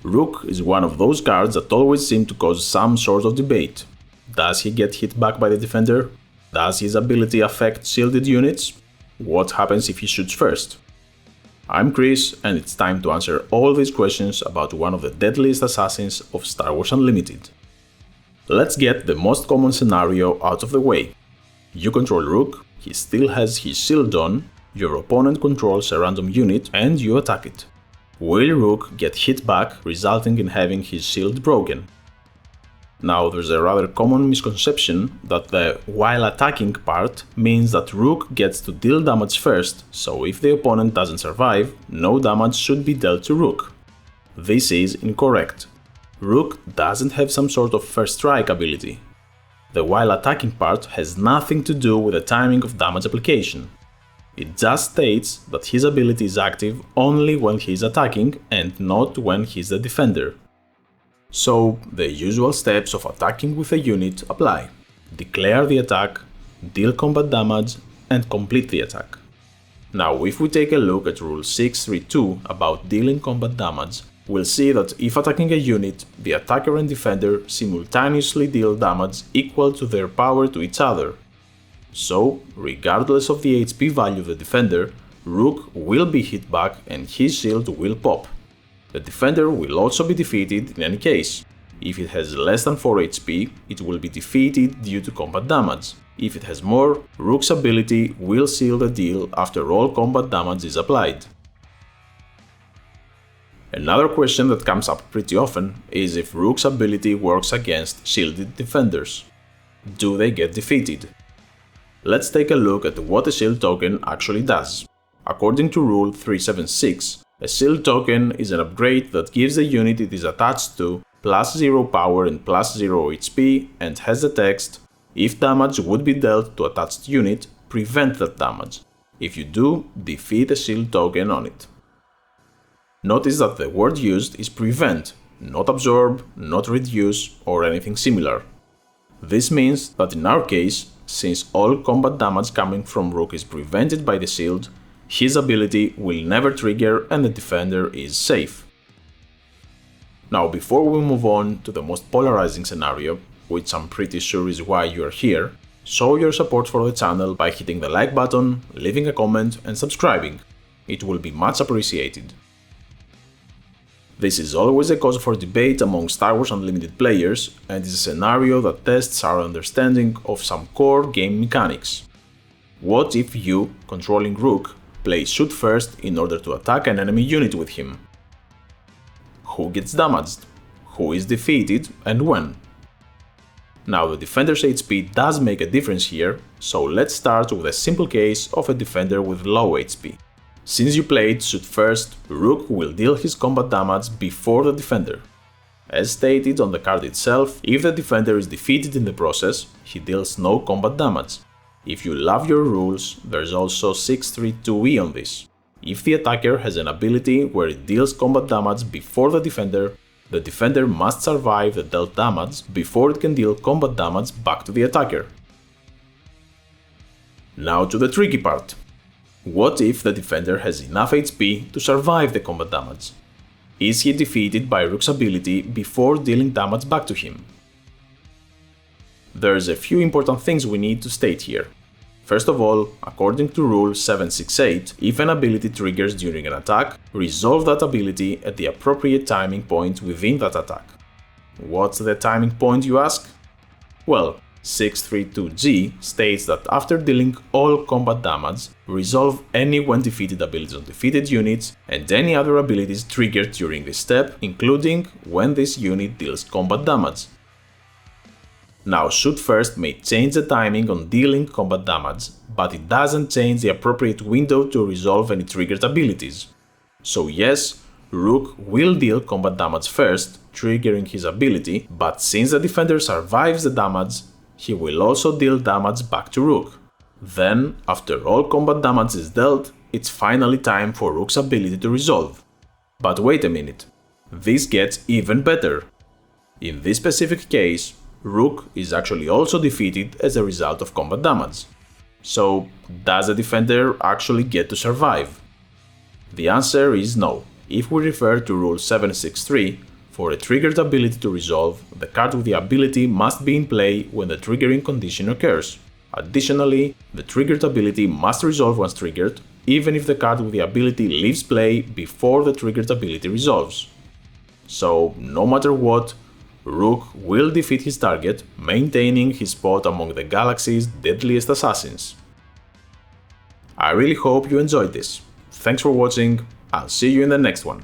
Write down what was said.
Rukh is one of those cards that always seem to cause some sort of debate. Does he get hit back by the defender? Does his ability affect shielded units? What happens if he shoots first? I'm Chris, and it's time to answer all these questions about one of the deadliest assassins of Star Wars Unlimited. Let's get the most common scenario out of the way. You control Rukh, he still has his shield on, your opponent controls a random unit, and you attack it. Will Rukh get hit back, resulting in having his shield broken? Now, there's a rather common misconception that the while attacking part means that Rukh gets to deal damage first, so if the opponent doesn't survive, no damage should be dealt to Rukh. This is incorrect. Rukh doesn't have some sort of first strike ability. The while attacking part has nothing to do with the timing of damage application. It just states that his ability is active only when he's attacking and not when he's the defender. So, the usual steps of attacking with a unit apply. Declare the attack, deal combat damage, and complete the attack. Now, if we take a look at Rule 632 about dealing combat damage, we'll see that if attacking a unit, the attacker and defender simultaneously deal damage equal to their power to each other. So, regardless of the HP value of the defender, Rukh will be hit back and his shield will pop. The defender will also be defeated in any case. If it has less than 4 HP, it will be defeated due to combat damage. If it has more, Rukh's ability will seal the deal after all combat damage is applied. Another question that comes up pretty often is if Rukh's ability works against shielded defenders. Do they get defeated? Let's take a look at what a shield token actually does. According to Rule 376, a shield token is an upgrade that gives the unit it is attached to plus 0 power and plus 0 HP and has the text, if damage would be dealt to attached unit, prevent that damage. If you do, defeat a shield token on it. Notice that the word used is prevent, not absorb, not reduce, or anything similar. This means that in our case, since all combat damage coming from Rukh is prevented by the shield, his ability will never trigger and the defender is safe. Now, before we move on to the most polarizing scenario, which I'm pretty sure is why you are here, show your support for the channel by hitting the like button, leaving a comment and subscribing. It will be much appreciated. This is always a cause for debate among Star Wars Unlimited players and is a scenario that tests our understanding of some core game mechanics. What if you, controlling Rukh, play shoot first in order to attack an enemy unit with him? Who gets damaged? Who is defeated and when? Now, the defender's HP does make a difference here, so let's start with a simple case of a defender with low HP. Since you played shoot first, Rukh will deal his combat damage before the defender. As stated on the card itself, if the defender is defeated in the process, he deals no combat damage. If you love your rules, there's also 632E on this. If the attacker has an ability where it deals combat damage before the defender must survive the dealt damage before it can deal combat damage back to the attacker. Now to the tricky part. What if the defender has enough HP to survive the combat damage? Is he defeated by Rukh's ability before dealing damage back to him? There's a few important things we need to state here. First of all, according to Rule 768, if an ability triggers during an attack, resolve that ability at the appropriate timing point within that attack. What's the timing point, you ask? Well, 632G states that after dealing all combat damage, resolve any when defeated abilities on defeated units and any other abilities triggered during this step, including when this unit deals combat damage. Now, shoot first may change the timing on dealing combat damage, but it doesn't change the appropriate window to resolve any triggered abilities. So yes, Rukh will deal combat damage first, triggering his ability, but since the defender survives the damage, he will also deal damage back to Rukh. Then, after all combat damage is dealt, it's finally time for Rukh's ability to resolve. But wait a minute, this gets even better. In this specific case, Rukh is actually also defeated as a result of combat damage. So, does the defender actually get to survive? The answer is no. If we refer to Rule 763, For a triggered ability to resolve, the card with the ability must be in play when the triggering condition occurs. Additionally, the triggered ability must resolve once triggered, even if the card with the ability leaves play before the triggered ability resolves. So, no matter what, Rukh will defeat his target, maintaining his spot among the galaxy's deadliest assassins. I really hope you enjoyed this. Thanks for watching, I'll see you in the next one.